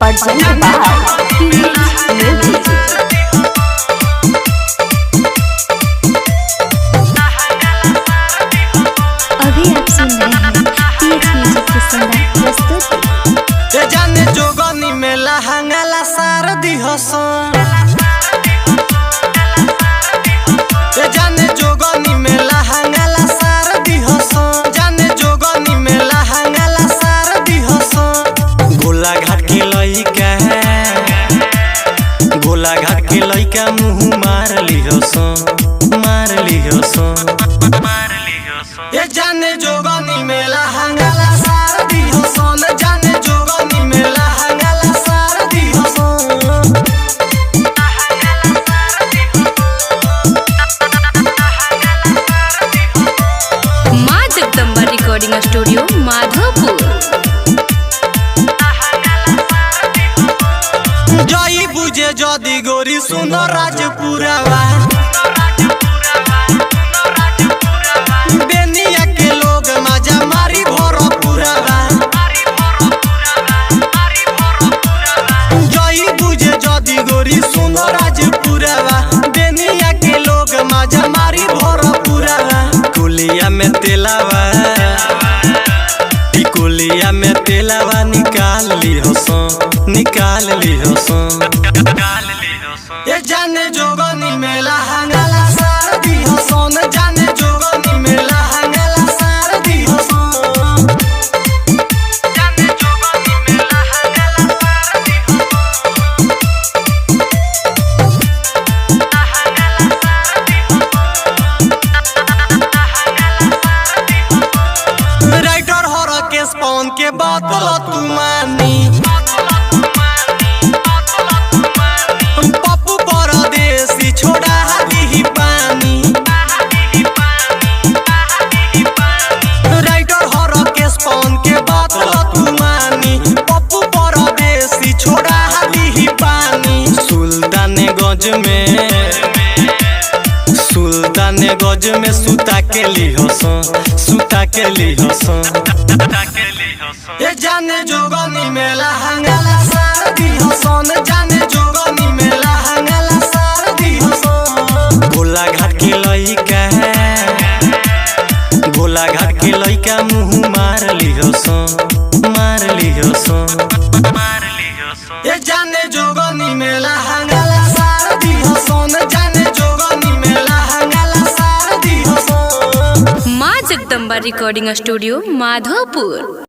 presented by PH Music। अभी आप सुन रहे हैं PH म्यूजिक की शानदार प्रस्तुति। जाने जोगनी में लहंगा सार दी हसन, जाने जोगनी में लहंगा सार दी हसन, जाने जोगनी में लहंगा सार दी हसन। गोला घाट के लइका गोला घाट के लइका मुँह मार ली हसन, मार ली हसन, मार ली हसन। ये जाने जोगनी में लहंगा सार दी हसन, जाने जोगनी में लहंगा सार दी हसन। माँ जगदम्बा रिकॉर्डिंग स्टूडियो माधोपुर। जई बुझे जदी गोरी सुनो राजपुरावा, बेनिया के लोग मजा मारी भरपुरावा। जई बुझे जदी गोरी सुनो राजपुरावा, बेनिया के लोग मजा मारी भरपुरावा। कुलिया में तेलावा, टिकुलिया में तेलावा निकाल ली हसन, निकाल ली हसन। ये जाने जोगनी में लहंगा सार दी हसन, जाने जोगनी में लहंगा सार दी हसन। जाने जोगनी में लहंगा सार दी हसन। राइटर हर केस पवन के बातल तू मानी, पप्पू परदेसी छोड़ा दी पानी। राइटर हर केस पवन के बातल तू मानी, पप्पू परदेसी छोड़ा दी पानी। सुल्तानगंज में सुता के ली हसन, सुता के ली हसन। ये जाने जोगनी में लहंगा सार दी हसन, जाने जोगनी में लहंगा सार दी हसन। गोला घाट के लइका गोला घाट के लइका मुँह मार ली हसन, मार ली हसन, मार ली हसन। ये जाने जोगनी में लहंगा सार दी हसन, जाने जोगनी में लहंगा सार दी हसन। माँ जगदम्बा रिकॉर्डिंग स्टूडियो माधोपुर।